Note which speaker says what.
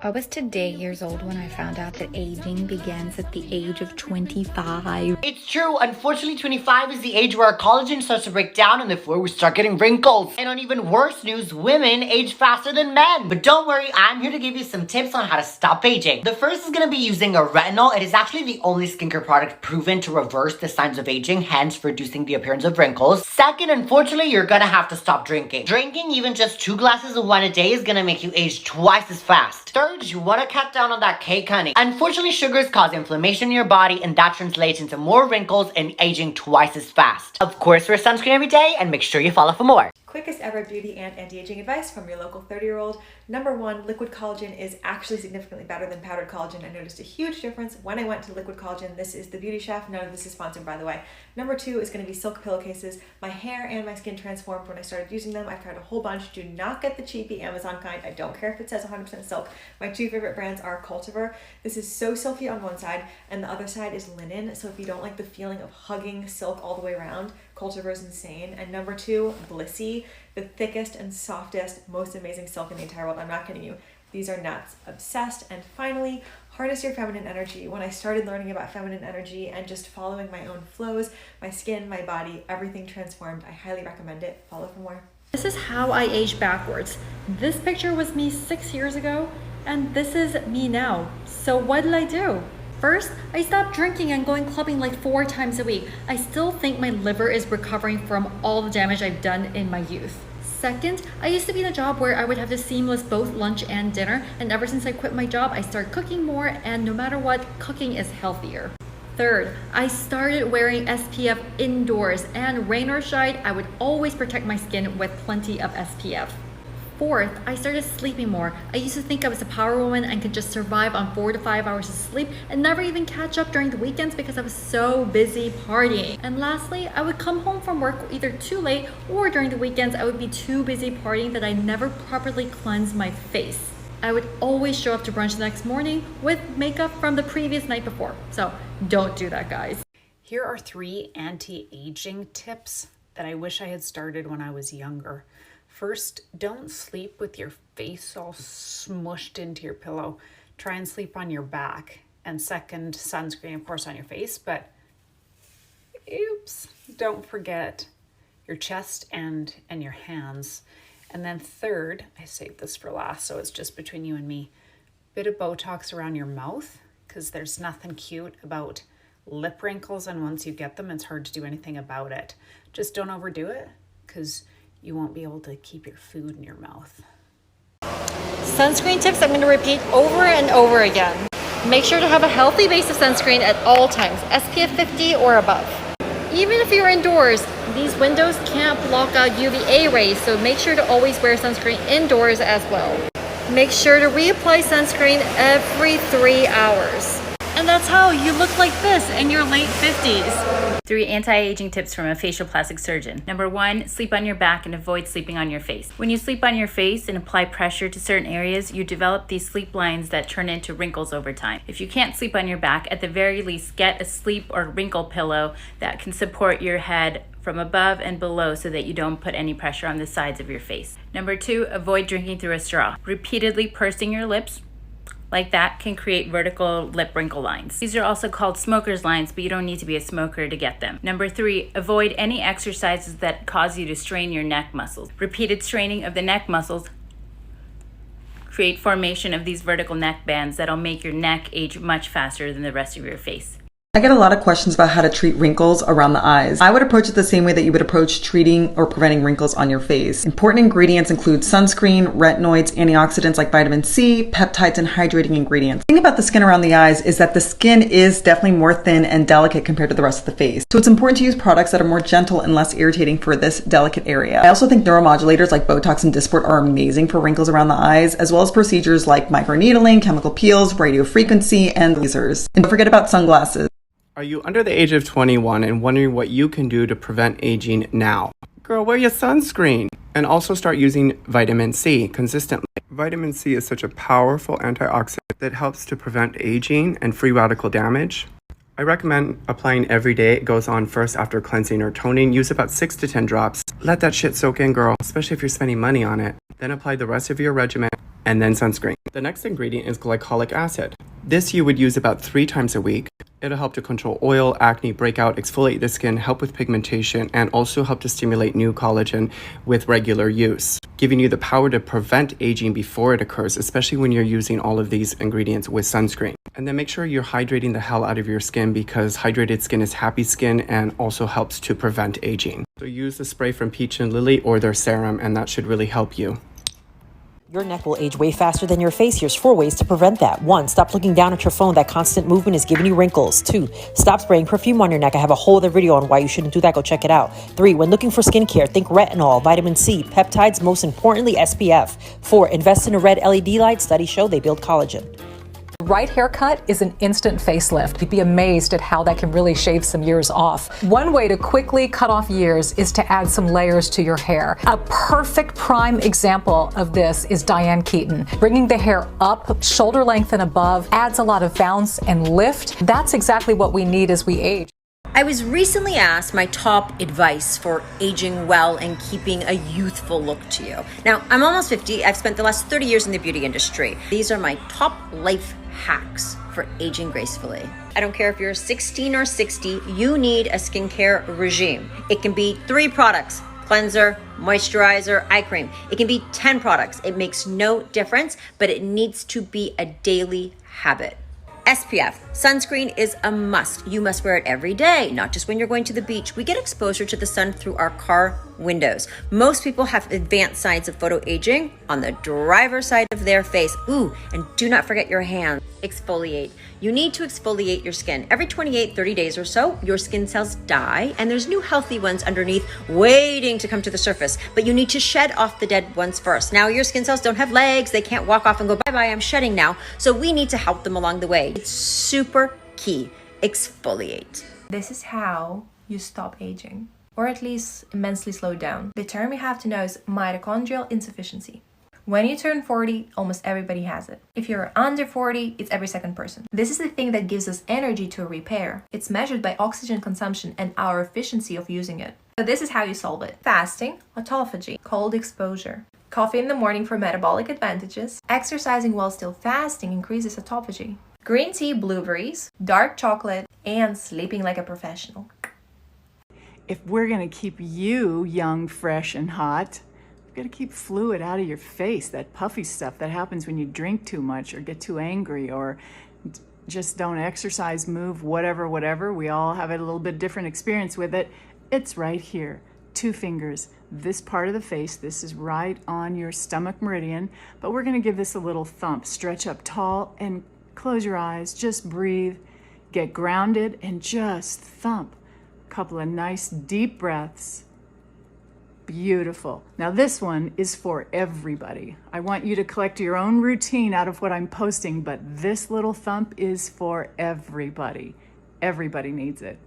Speaker 1: I was today years old when I found out that aging begins at the age of 25.
Speaker 2: It's true. Unfortunately, 25 is the age where our collagen starts to break down and therefore we start getting wrinkles. And on even worse news, women age faster than men. But don't worry, I'm here to give you some tips on how to stop aging. The first is going to be using a retinol. It is actually the only skincare product proven to reverse the signs of aging, hence reducing the appearance of wrinkles. Second, unfortunately, you're going to have to stop drinking. Drinking even just 2 glasses of wine a day is going to make you age twice as fast. Third, you want to cut down on that cake, honey. Unfortunately, sugars cause inflammation in your body, and that translates into more wrinkles and aging twice as fast. Of course, wear sunscreen every day, and make sure you follow for more.
Speaker 3: Quickest ever beauty and anti-aging advice from your local 30-year-old. Number 1, liquid collagen is actually significantly better than powdered collagen. I noticed a huge difference when I went to liquid collagen. This is the Beauty Chef. None of this is sponsored, by the way. Number 2 is going to be silk pillowcases. My hair and my skin transformed when I started using them. I've tried a whole bunch. Do not get the cheapy Amazon kind. I don't care if it says 100% silk. My 2 favorite brands are Cultivar. This is so silky on one side, and the other side is linen. So if you don't like the feeling of hugging silk all the way around, Cultivar is insane. And number 2, Blissy, the thickest and softest, most amazing silk in the entire world. I'm not kidding you. These are nuts. Obsessed. And finally, harness your feminine energy. When I started learning about feminine energy and just following my own flows, my skin, my body, everything transformed. I highly recommend it. Follow for more.
Speaker 4: This is how I age backwards. This picture was me 6 years ago, and this is me now. So what did I do? First, I stopped drinking and going clubbing like 4 times a week. I still think my liver is recovering from all the damage I've done in my youth. Second, I used to be in a job where I would have to seamless both lunch and dinner, and ever since I quit my job, I started cooking more, and no matter what, cooking is healthier. Third, I started wearing SPF indoors, and rain or shine, I would always protect my skin with plenty of SPF. Fourth, I started sleeping more. I used to think I was a power woman and could just survive on 4 to 5 hours of sleep and never even catch up during the weekends because I was so busy partying. And lastly, I would come home from work either too late or during the weekends I would be too busy partying that I never properly cleansed my face. I would always show up to brunch the next morning with makeup from the previous night before. So don't do that, guys.
Speaker 5: Here are 3 anti-aging tips that I wish I had started when I was younger. First, don't sleep with your face all smushed into your pillow. Try and sleep on your back. And second, sunscreen, of course, on your face, but oops, don't forget your chest and your hands. And then third, I saved this for last, so it's just between you and me, bit of Botox around your mouth, because there's nothing cute about lip wrinkles, and once you get them, it's hard to do anything about it. Just don't overdo it, because you won't be able to keep your food in your mouth.
Speaker 4: Sunscreen tips I'm going to repeat over and over again. Make sure to have a healthy base of sunscreen at all times, SPF 50 or above. Even if you're indoors, these windows can't block out UVA rays, so make sure to always wear sunscreen indoors as well. Make sure to reapply sunscreen every 3 hours. And that's how you look like this in your late 50s.
Speaker 1: 3 anti-aging tips from a facial plastic surgeon. Number 1, sleep on your back and avoid sleeping on your face. When you sleep on your face and apply pressure to certain areas, you develop these sleep lines that turn into wrinkles over time. If you can't sleep on your back, at the very least, get a sleep or wrinkle pillow that can support your head from above and below so that you don't put any pressure on the sides of your face. Number 2, avoid drinking through a straw. Repeatedly pursing your lips like that can create vertical lip wrinkle lines. These are also called smoker's lines, but you don't need to be a smoker to get them. Number 3, avoid any exercises that cause you to strain your neck muscles. Repeated straining of the neck muscles create formation of these vertical neck bands that'll make your neck age much faster than the rest of your face.
Speaker 6: I get a lot of questions about how to treat wrinkles around the eyes. I would approach it the same way that you would approach treating or preventing wrinkles on your face. Important ingredients include sunscreen, retinoids, antioxidants like vitamin C, peptides, and hydrating ingredients. The thing about the skin around the eyes is that the skin is definitely more thin and delicate compared to the rest of the face. So it's important to use products that are more gentle and less irritating for this delicate area. I also think neuromodulators like Botox and Dysport are amazing for wrinkles around the eyes, as well as procedures like microneedling, chemical peels, radiofrequency, and lasers. And don't forget about sunglasses.
Speaker 7: Are you under the age of 21 and wondering what you can do to prevent aging now? Girl, wear your sunscreen and also start using vitamin C consistently. Vitamin C is such a powerful antioxidant that helps to prevent aging and free radical damage. I recommend applying every day. It goes on first after cleansing or toning. Use about 6 to 10 drops. Let that shit soak in, girl, especially if you're spending money on it. Then apply the rest of your regimen and then sunscreen. The next ingredient is glycolic acid. This you would use about 3 times a week. It'll help to control oil, acne, breakout, exfoliate the skin, help with pigmentation, and also help to stimulate new collagen with regular use, giving you the power to prevent aging before it occurs, especially when you're using all of these ingredients with sunscreen. And then make sure you're hydrating the hell out of your skin, because hydrated skin is happy skin and also helps to prevent aging. So use the spray from Peach and Lily or their serum, and that should really help you.
Speaker 8: Your neck will age way faster than your face. Here's 4 ways to prevent that. 1, stop looking down at your phone. That constant movement is giving you wrinkles. 2, stop spraying perfume on your neck. I have a whole other video on why you shouldn't do that. Go check it out. 3, when looking for skincare, think retinol, vitamin C, peptides, most importantly, SPF. 4, invest in a red LED light. Studies show they build collagen.
Speaker 9: Right haircut is an instant facelift. You'd be amazed at how that can really shave some years off. One way to quickly cut off years is to add some layers to your hair. A perfect prime example of this is Diane Keaton. Bringing the hair up, shoulder length and above, adds a lot of bounce and lift. That's exactly what we need as we age.
Speaker 10: I was recently asked my top advice for aging well and keeping a youthful look to you. Now, I'm almost 50. I've spent the last 30 years in the beauty industry. These are my top life hacks for aging gracefully. I don't care if you're 16 or 60, you need a skincare regime. It can be 3 products: cleanser, moisturizer, eye cream. It can be 10 products. It makes no difference, but it needs to be a daily habit. SPF, sunscreen is a must. You must wear it every day, not just when you're going to the beach. We get exposure to the sun through our car windows. Most people have advanced signs of photoaging on the driver's side of their face. Ooh, and do not forget your hands. Exfoliate. You need to exfoliate your skin. Every 28, 30 days or so, your skin cells die, and there's new healthy ones underneath waiting to come to the surface. But you need to shed off the dead ones first. Now, your skin cells don't have legs. They can't walk off and go, bye-bye, I'm shedding now. So we need to help them along the way. It's super key. Exfoliate.
Speaker 11: This is how you stop aging, or at least immensely slow down. The term you have to know is mitochondrial insufficiency. When you turn 40, almost everybody has it. If you're under 40, it's every second person. This is the thing that gives us energy to repair. It's measured by oxygen consumption and our efficiency of using it. So this is how you solve it. Fasting, autophagy, cold exposure. Coffee in the morning for metabolic advantages. Exercising while still fasting increases autophagy. Green tea, blueberries, dark chocolate, and sleeping like a professional.
Speaker 12: If we're going to keep you young, fresh, and hot, you've got to keep fluid out of your face, that puffy stuff that happens when you drink too much or get too angry or just don't exercise, move, whatever. We all have a little bit different experience with it. It's right here. 2 fingers. This part of the face, this is right on your stomach meridian, but we're going to give this a little thump. Stretch up tall and close your eyes. Just breathe. Get grounded and just thump. A couple of nice deep breaths. Beautiful. Now this one is for everybody. I want you to collect your own routine out of what I'm posting, but this little thump is for everybody. Everybody needs it.